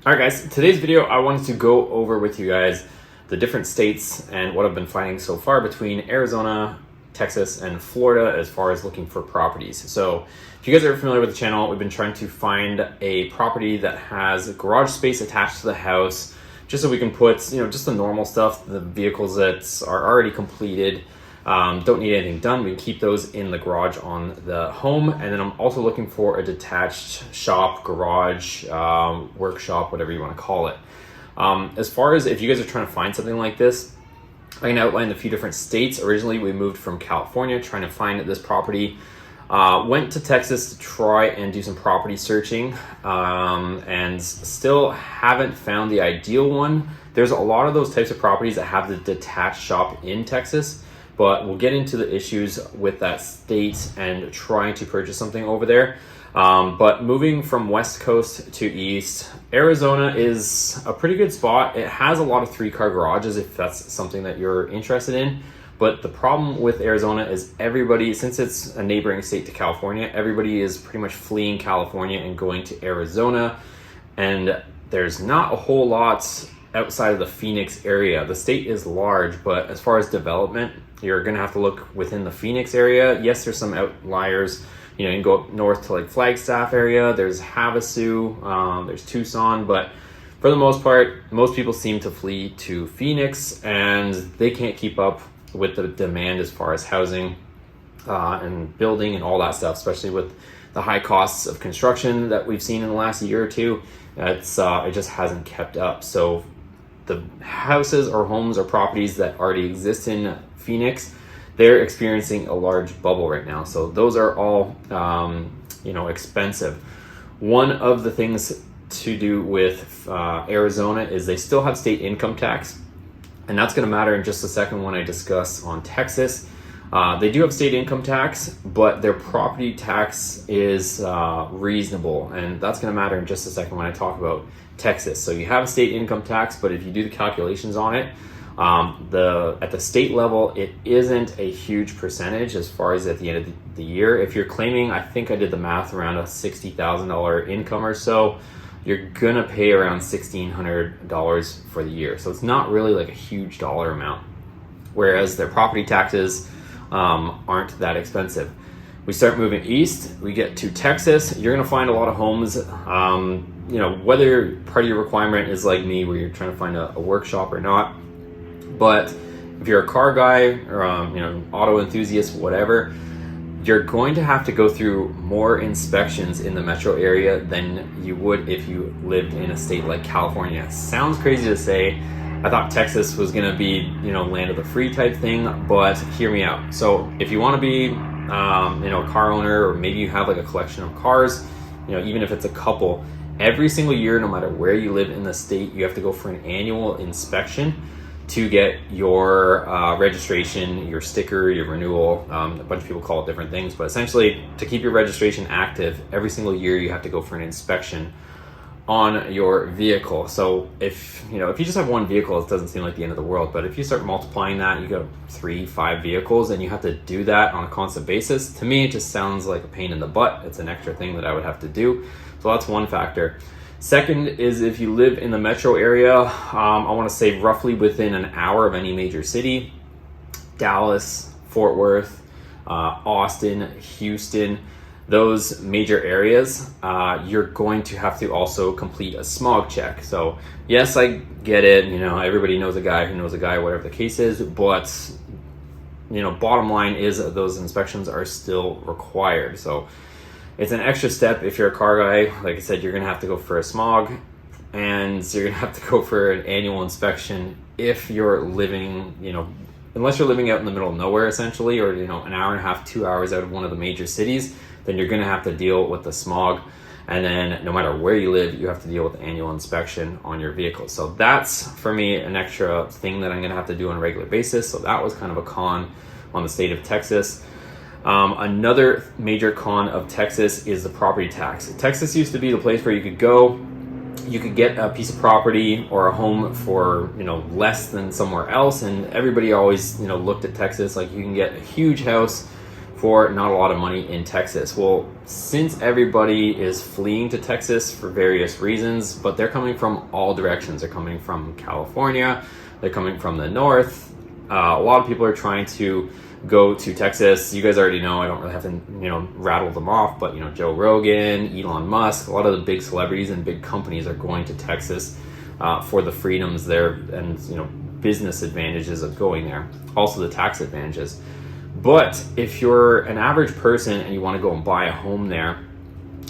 All right, guys, today's video, I wanted to go over with you guys the different states and what I've been finding so far between Arizona, Texas, and Florida as far as looking for properties. So if you guys are familiar with the channel, we've been trying to find a property that has garage space attached to the house, just so we can put, just the normal stuff, the vehicles that are already completed, don't need anything done. We can keep those in the garage on the home. And then I'm also looking for a detached shop, garage, workshop, whatever you want to call it. As far as if you guys are trying to find something like this, I can outline a few different states. Originally, we moved from California trying to find this property. Went to Texas to try and do some property searching, and still haven't found the ideal one. There's a lot of those types of properties that have the detached shop in Texas, but we'll get into the issues with that state and trying to purchase something over there. But moving from West Coast to East, Arizona is a pretty good spot. It has a lot of 3-car garages if that's something that you're interested in. But the problem with Arizona is everybody, since it's a neighboring state to California, everybody is pretty much fleeing California and going to Arizona. And there's not a whole lot outside of the Phoenix area. The state is large, but as far as development, you're going to have to look within the Phoenix area. Yes, there's some outliers. You can go up north to like Flagstaff area. There's Havasu, there's Tucson, but for the most part, most people seem to flee to Phoenix, and they can't keep up with the demand as far as housing and building and all that stuff, especially with the high costs of construction that we've seen in the last year or two. It just hasn't kept up. So the houses or homes or properties that already exist in Phoenix, they're experiencing a large bubble right now. So those are all, expensive. One of the things to do with Arizona is they still have state income tax, and that's going to matter in just a second when I discuss on Texas. They do have state income tax, but their property tax is reasonable, and that's going to matter in just a second when I talk about Texas. So you have a state income tax, but if you do the calculations on it, at the state level, it isn't a huge percentage as far as at the end of the year. If you're claiming, I think I did the math, around a $60,000 income or so, you're gonna pay around $1,600 for the year. So it's not really like a huge dollar amount, whereas their property taxes aren't that expensive. We start moving east, we get to Texas, you're gonna find a lot of homes, whether part of your requirement is like me, where you're trying to find a workshop or not. But if you're a car guy or auto enthusiast, whatever, you're going to have to go through more inspections in the metro area than you would if you lived in a state like California. Sounds crazy to say. I thought Texas was going to be, land of the free type thing, but hear me out. So if you want to be, a car owner, or maybe you have like a collection of cars, even if it's a couple, every single year, no matter where you live in the state, you have to go for an annual inspection to get your registration, your sticker, your renewal. A bunch of people call it different things, but essentially to keep your registration active, every single year you have to go for an inspection on your vehicle. So if you just have one vehicle, it doesn't seem like the end of the world, but if you start multiplying that, you got 3-5 vehicles and you have to do that on a constant basis. To me, it just sounds like a pain in the butt. It's an extra thing that I would have to do. So that's one factor. Second is if you live in the metro area, I want to say roughly within an hour of any major city, Dallas, Fort Worth, Austin, Houston, those major areas, you're going to have to also complete a smog check. So yes, I get it. Everybody knows a guy who knows a guy, whatever the case is, but bottom line is that those inspections are still required. So it's an extra step. If you're a car guy, like I said, you're going to have to go for a smog, and you're going to have to go for an annual inspection if you're living, unless you're living out in the middle of nowhere, essentially, or, an hour and a half, 2 hours out of one of the major cities, then you're going to have to deal with the smog. And then no matter where you live, you have to deal with the annual inspection on your vehicle. So that's, for me, an extra thing that I'm going to have to do on a regular basis. So that was kind of a con on the state of Texas. Another major con of Texas is the property tax. Texas used to be the place where you could go, you could get a piece of property or a home for, less than somewhere else. And everybody always, looked at Texas like you can get a huge house for not a lot of money in Texas. Well, since everybody is fleeing to Texas for various reasons, but they're coming from all directions. They're coming from California, they're coming from the north. A lot of people are trying to go to Texas. You guys already know, I don't really have to, rattle them off, but, Joe Rogan, Elon Musk, a lot of the big celebrities and big companies are going to Texas for the freedoms there and, business advantages of going there. Also the tax advantages. But if you're an average person and you want to go and buy a home there,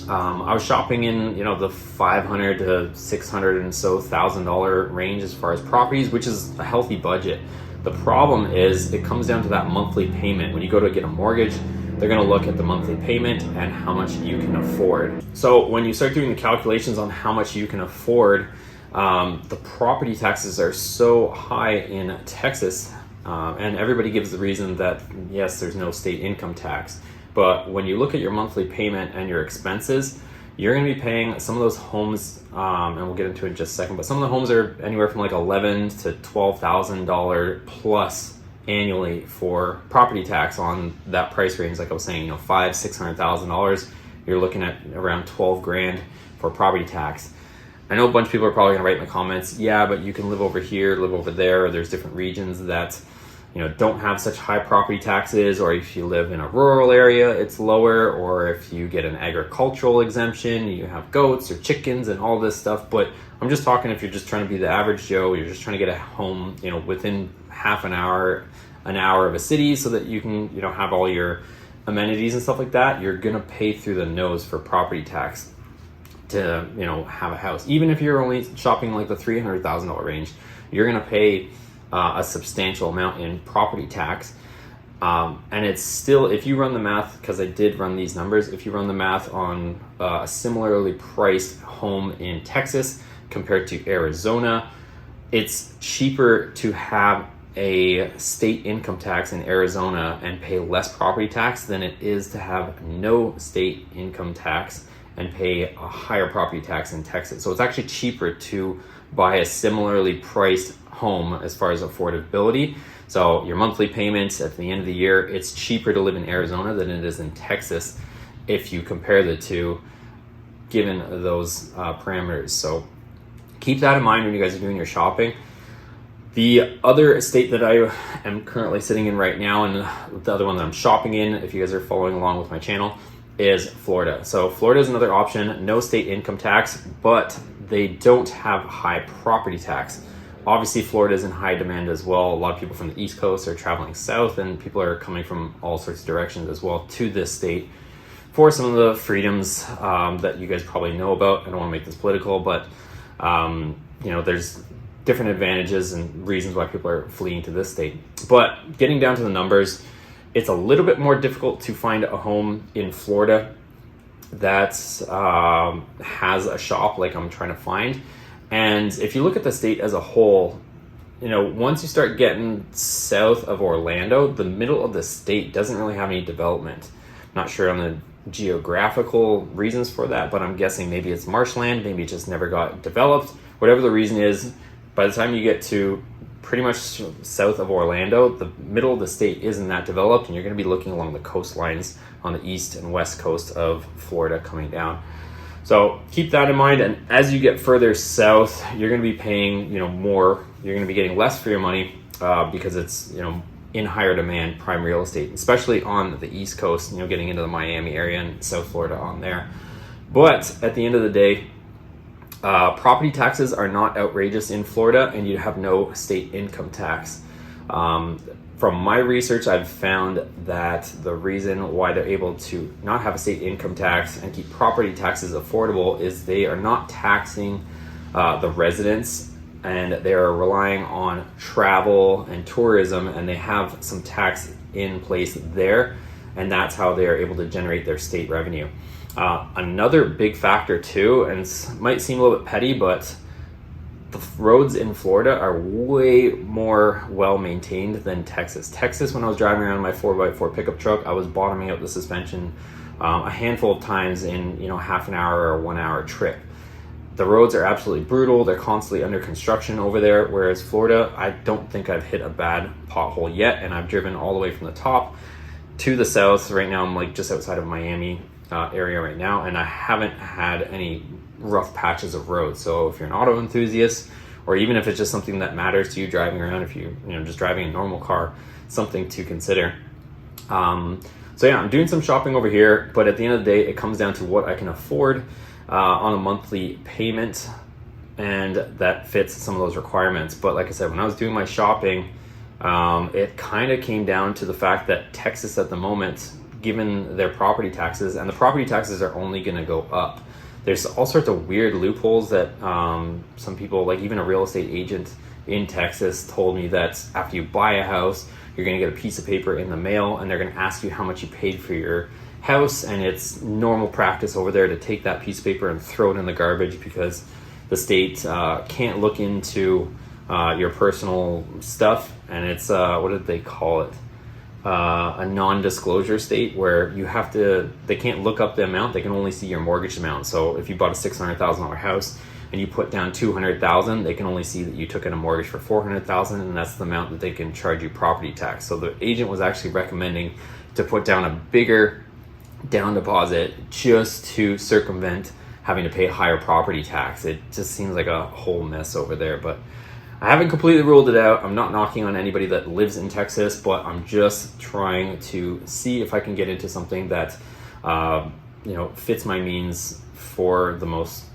I was shopping in, the $500 to $600 and so $1,000 range as far as properties, which is a healthy budget. The problem is it comes down to that monthly payment. When you go to get a mortgage, they're going to look at the monthly payment and how much you can afford. So when you start doing the calculations on how much you can afford, the property taxes are so high in Texas, and everybody gives the reason that, yes, there's no state income tax. But when you look at your monthly payment and your expenses, you're going to be paying some of those homes, and we'll get into it in just a second, but some of the homes are anywhere from like $11,000 to $12,000 plus annually for property tax on that price range. Like I was saying, $500,000-$600,000, you're looking at around 12 grand for property tax. I know a bunch of people are probably going to write in the comments, yeah, but you can live over here, live over there, or there's different regions that don't have such high property taxes, or if you live in a rural area, it's lower, or if you get an agricultural exemption, you have goats or chickens and all this stuff. But I'm just talking if you're just trying to be the average Joe, you're just trying to get a home, within half an hour of a city so that you can, have all your amenities and stuff like that, you're going to pay through the nose for property tax to, have a house. Even if you're only shopping like the $300,000 range, you're going to pay a substantial amount in property tax. And it's still, if you run the math, because I did run these numbers, if you run the math on a similarly priced home in Texas compared to Arizona, it's cheaper to have a state income tax in Arizona and pay less property tax than it is to have no state income tax and pay a higher property tax in Texas. So it's actually cheaper to buy a similarly priced home as far as affordability. So your monthly payments at the end of the year, it's cheaper to live in Arizona than it is in Texas if you compare the two, given those parameters. So keep that in mind when you guys are doing your shopping. The other state that I am currently sitting in right now, and the other one that I'm shopping in, if you guys are following along with my channel, is Florida. So Florida is another option, no state income tax, but they don't have high property tax. Obviously, Florida is in high demand as well. A lot of people from the East Coast are traveling south, and people are coming from all sorts of directions as well to this state for some of the freedoms that you guys probably know about. I don't want to make this political, but there's different advantages and reasons why people are fleeing to this state. But getting down to the numbers, it's a little bit more difficult to find a home in Florida that has a shop like I'm trying to find. And if you look at the state as a whole, once you start getting south of Orlando, the middle of the state doesn't really have any development. I'm not sure on the geographical reasons for that, but I'm guessing maybe it's marshland, maybe it just never got developed. Whatever the reason is, by the time you get to pretty much south of Orlando, the middle of the state isn't that developed, and you're going to be looking along the coastlines on the east and west coast of Florida coming down. So keep that in mind, and as you get further south, you're going to be paying, more. You're going to be getting less for your money because it's, in higher demand prime real estate, especially on the East Coast, getting into the Miami area and South Florida on there. But at the end of the day, property taxes are not outrageous in Florida, and you have no state income tax. From my research, I've found that the reason why they're able to not have a state income tax and keep property taxes affordable is they are not taxing the residents, and they are relying on travel and tourism, and they have some tax in place there, and that's how they are able to generate their state revenue. Another big factor too, and it might seem a little bit petty, but the roads in Florida are way more well maintained than Texas. Texas, when I was driving around in my 4x4 pickup truck, I was bottoming out the suspension a handful of times in half an hour or 1 hour trip. The roads are absolutely brutal. They're constantly under construction over there, whereas Florida, I don't think I've hit a bad pothole yet, and I've driven all the way from the top to the south. Right now I'm like just outside of Miami area right now, and I haven't had any rough patches of road. So if you're an auto enthusiast, or even if it's just something that matters to you driving around, if you know just driving a normal car, something to consider. So yeah, I'm doing some shopping over here, but at the end of the day, it comes down to what I can afford on a monthly payment, and that fits some of those requirements. But like I said, when I was doing my shopping, it kind of came down to the fact that Texas at the moment, given their property taxes, and the property taxes are only going to go up. There's all sorts of weird loopholes that some people, like even a real estate agent in Texas, told me that after you buy a house, you're going to get a piece of paper in the mail, and they're going to ask you how much you paid for your house. And it's normal practice over there to take that piece of paper and throw it in the garbage, because the state can't look into your personal stuff. And it's what did they call it? A non-disclosure state, where you have to, they can't look up the amount, they can only see your mortgage amount. So if you bought a $600,000 house and you put down $200,000, they can only see that you took in a mortgage for $400,000, and that's the amount that they can charge you property tax. So the agent was actually recommending to put down a bigger down deposit just to circumvent having to pay higher property tax. It just seems like a whole mess over there, but I haven't completely ruled it out. I'm not knocking on anybody that lives in Texas, but I'm just trying to see if I can get into something that fits my means for the most,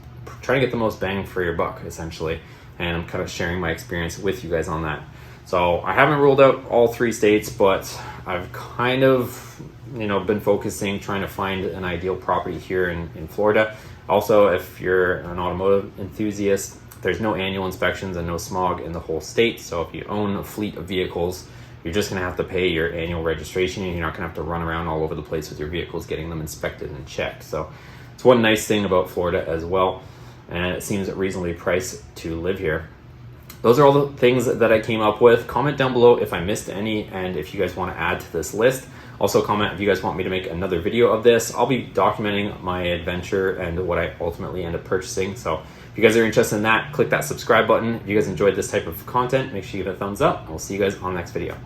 trying to get the most bang for your buck, essentially. And I'm kind of sharing my experience with you guys on that. So I haven't ruled out all 3 states, but I've kind of been focusing, trying to find an ideal property here in Florida. Also, if you're an automotive enthusiast, there's no annual inspections and no smog in the whole state. So if you own a fleet of vehicles, you're just gonna have to pay your annual registration, and you're not gonna have to run around all over the place with your vehicles getting them inspected and checked. So it's one nice thing about Florida as well, and it seems reasonably priced to live here. Those are all the things that I came up with. Comment down below if I missed any, and if you guys want to add to this list. Also comment if you guys want me to make another video of this. I'll be documenting my adventure and what I ultimately end up purchasing. So if you guys are interested in that, click that subscribe button. If you guys enjoyed this type of content, make sure you give it a thumbs up. I'll see you guys on the next video.